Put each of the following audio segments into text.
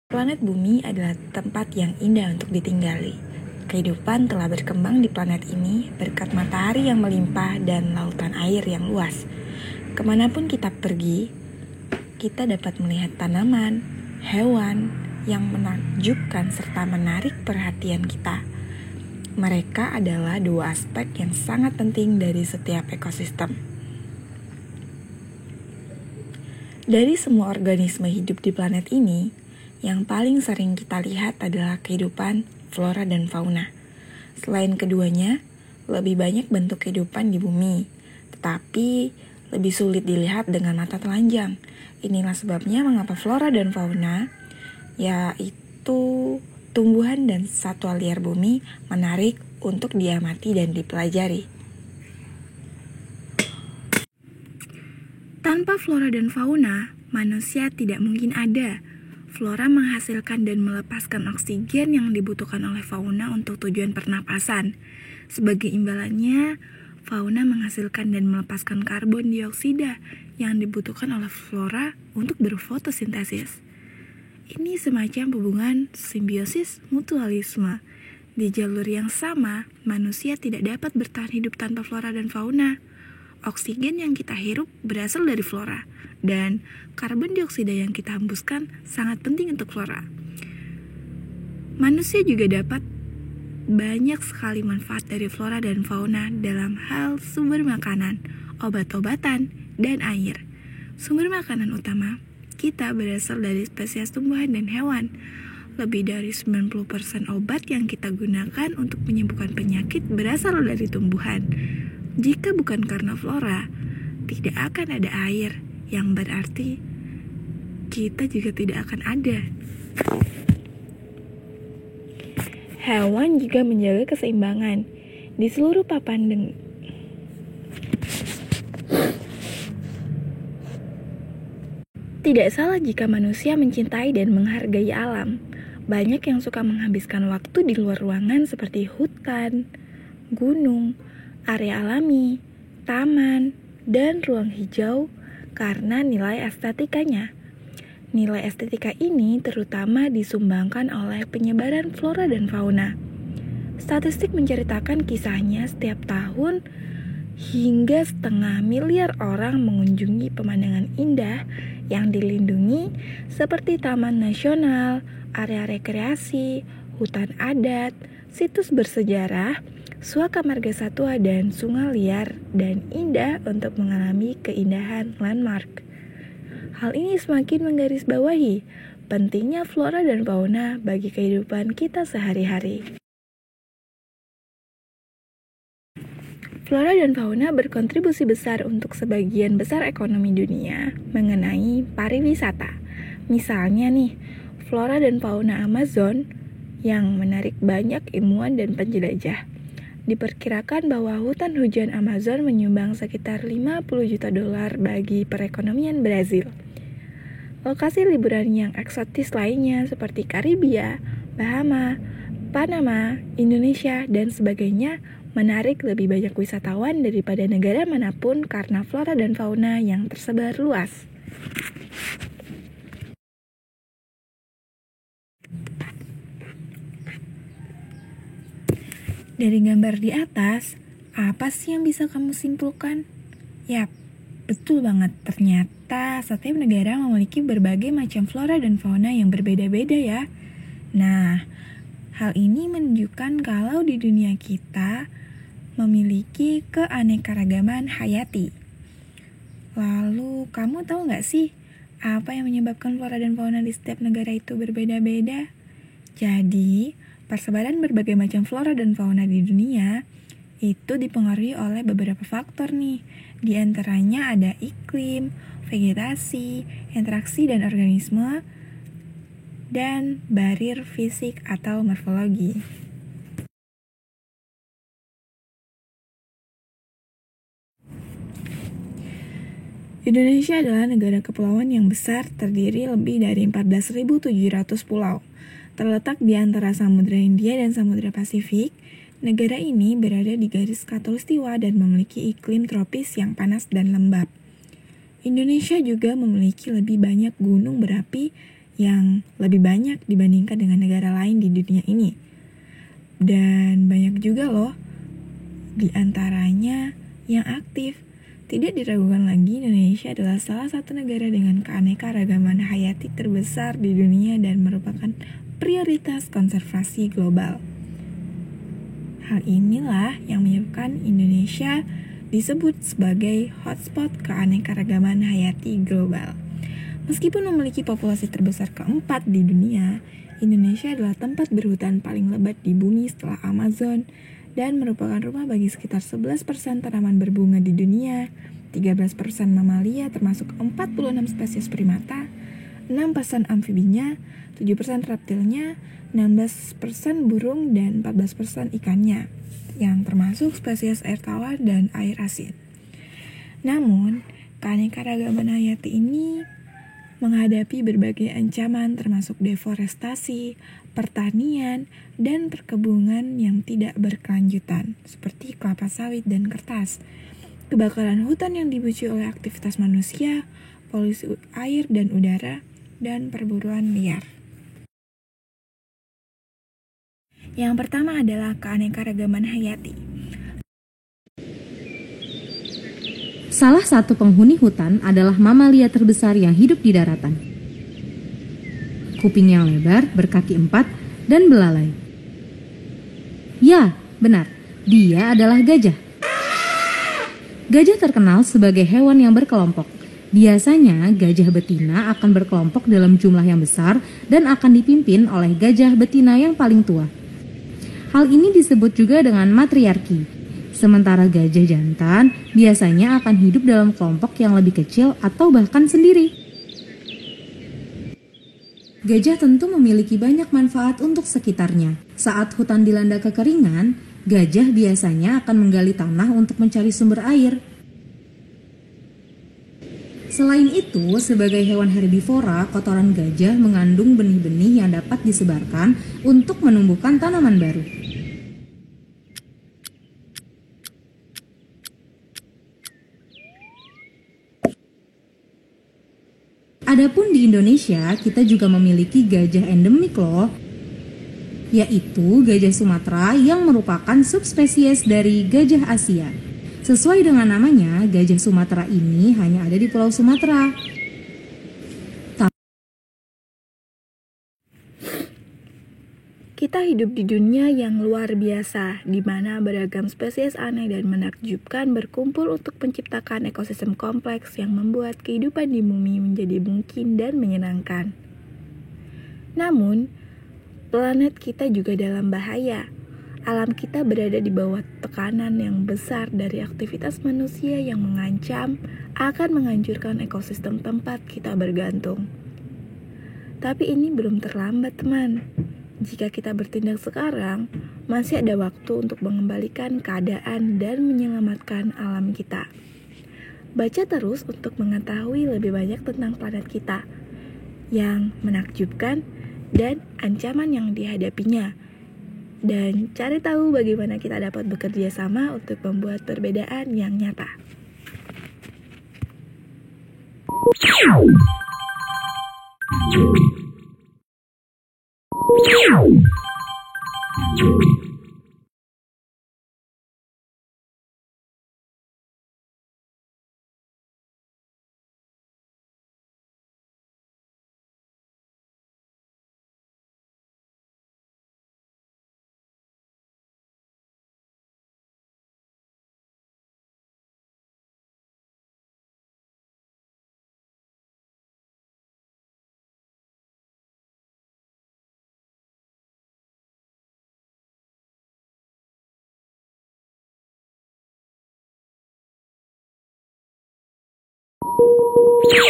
Planet Bumi adalah tempat yang indah untuk ditinggali. Kehidupan telah berkembang di planet ini berkat matahari yang melimpah dan lautan air yang luas. Kemanapun kita pergi, kita dapat melihat tanaman, hewan yang menakjubkan serta menarik perhatian kita. Mereka adalah dua aspek yang sangat penting dari setiap ekosistem. Dari semua organisme hidup di planet ini, yang paling sering kita lihat adalah kehidupan flora dan fauna. Selain keduanya, lebih banyak bentuk kehidupan di bumi, tetapi lebih sulit dilihat dengan mata telanjang. Inilah sebabnya mengapa flora dan fauna, yaitu tumbuhan dan satwa liar bumi, menarik untuk diamati dan dipelajari. Tanpa flora dan fauna, manusia tidak mungkin ada. Flora menghasilkan dan melepaskan oksigen yang dibutuhkan oleh fauna untuk tujuan pernapasan. Sebagai imbalannya, fauna menghasilkan dan melepaskan karbon dioksida yang dibutuhkan oleh flora untuk berfotosintesis. Ini semacam hubungan simbiosis mutualisme. Di jalur yang sama, manusia tidak dapat bertahan hidup tanpa flora dan fauna. Oksigen yang kita hirup berasal dari flora, dan karbon dioksida yang kita hembuskan sangat penting untuk flora. Manusia juga dapat banyak sekali manfaat dari flora dan fauna dalam hal sumber makanan, obat-obatan, dan air. Sumber makanan utama kita berasal dari spesies tumbuhan dan hewan. Lebih dari 90% obat yang kita gunakan untuk menyembuhkan penyakit berasal dari tumbuhan. Jika bukan karena flora, tidak akan ada air, yang berarti kita juga tidak akan ada. Hewan juga menjaga keseimbangan di seluruh papan Tidak salah jika manusia mencintai dan menghargai alam. Banyak yang suka menghabiskan waktu di luar ruangan seperti hutan, gunung, area alami, taman, dan ruang hijau karena nilai estetikanya. Nilai estetika ini terutama disumbangkan oleh penyebaran flora dan fauna. Statistik menceritakan kisahnya setiap tahun hingga 500 miliar orang mengunjungi pemandangan indah yang dilindungi seperti taman nasional, area rekreasi, hutan adat, situs bersejarah, suaka marga satwa dan sungai liar dan indah untuk mengalami keindahan landmark. Hal ini semakin menggarisbawahi pentingnya flora dan fauna bagi kehidupan kita sehari-hari. Flora dan fauna berkontribusi besar untuk sebagian besar ekonomi dunia mengenai pariwisata. Misalnya nih, flora dan fauna Amazon yang menarik banyak ilmuwan dan penjelajah. Diperkirakan bahwa hutan hujan Amazon menyumbang sekitar 50 juta dolar bagi perekonomian Brazil. Lokasi liburan yang eksotis lainnya seperti Karibia, Bahama, Panama, Indonesia, dan sebagainya menarik lebih banyak wisatawan daripada negara manapun karena flora dan fauna yang tersebar luas. Dari gambar di atas, apa sih yang bisa kamu simpulkan? Yap, betul banget. Ternyata setiap negara memiliki berbagai macam flora dan fauna yang berbeda-beda ya. Nah, hal ini menunjukkan kalau di dunia kita memiliki keanekaragaman hayati. Lalu, kamu tahu nggak sih apa yang menyebabkan flora dan fauna di setiap negara itu berbeda-beda? Jadi, persebaran berbagai macam flora dan fauna di dunia itu dipengaruhi oleh beberapa faktor nih. Di antaranya ada iklim, vegetasi, interaksi dan organisme, dan barir fisik atau morfologi. Indonesia adalah negara kepulauan yang besar, terdiri lebih dari 14.700 pulau. Terletak di antara Samudra Hindia dan Samudra Pasifik, Negara ini berada di garis khatulistiwa dan memiliki iklim tropis yang panas dan lembab. Indonesia juga memiliki lebih banyak gunung berapi yang lebih banyak dibandingkan dengan negara lain di dunia ini. Dan banyak juga loh di antaranya yang aktif. Tidak diragukan lagi, Indonesia adalah salah satu negara dengan keanekaragaman hayati terbesar di dunia dan merupakan prioritas konservasi global. Hal inilah yang menyebabkan Indonesia disebut sebagai hotspot keanekaragaman hayati global. Meskipun memiliki populasi terbesar keempat di dunia, Indonesia adalah tempat berhutan paling lebat di bumi setelah Amazon dan merupakan rumah bagi sekitar 11% tanaman berbunga di dunia, 13% mamalia termasuk 46 spesies primata, 6% amfibinya, 7% reptilnya, 16% burung, dan 14% ikannya, yang termasuk spesies air tawar dan air asin. Namun, keanekaragaman hayati ini menghadapi berbagai ancaman termasuk deforestasi, pertanian, dan perkebunan yang tidak berkelanjutan, seperti kelapa sawit dan kertas, kebakaran hutan yang dipicu oleh aktivitas manusia, polusi air dan udara, dan perburuan liar. Yang pertama adalah keanekaragaman hayati. Salah satu penghuni hutan adalah mamalia terbesar yang hidup di daratan. Kuping yang lebar, berkaki 4, dan belalai. Ya, benar, dia adalah gajah. Gajah terkenal sebagai hewan yang berkelompok. Biasanya, gajah betina akan berkelompok dalam jumlah yang besar dan akan dipimpin oleh gajah betina yang paling tua. Hal ini disebut juga dengan matriarki. Sementara gajah jantan biasanya akan hidup dalam kelompok yang lebih kecil atau bahkan sendiri. Gajah tentu memiliki banyak manfaat untuk sekitarnya. Saat hutan dilanda kekeringan, gajah biasanya akan menggali tanah untuk mencari sumber air. Selain itu, sebagai hewan herbivora, kotoran gajah mengandung benih-benih yang dapat disebarkan untuk menumbuhkan tanaman baru. Adapun di Indonesia, kita juga memiliki gajah endemik loh, yaitu gajah Sumatera yang merupakan subspesies dari gajah Asia. Sesuai dengan namanya, gajah Sumatera ini hanya ada di Pulau Sumatera. Kita hidup di dunia yang luar biasa, di mana beragam spesies aneh dan menakjubkan berkumpul untuk menciptakan ekosistem kompleks yang membuat kehidupan di bumi menjadi mungkin dan menyenangkan. Namun, planet kita juga dalam bahaya. Alam kita berada di bawah tekanan yang besar dari aktivitas manusia yang mengancam akan menghancurkan ekosistem tempat kita bergantung. Tapi ini belum terlambat, teman. Jika kita bertindak sekarang, masih ada waktu untuk mengembalikan keadaan dan menyelamatkan alam kita. Baca terus untuk mengetahui lebih banyak tentang planet kita yang menakjubkan dan ancaman yang dihadapinya. Dan cari tahu bagaimana kita dapat bekerja sama untuk membuat perbedaan yang nyata.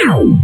Wow.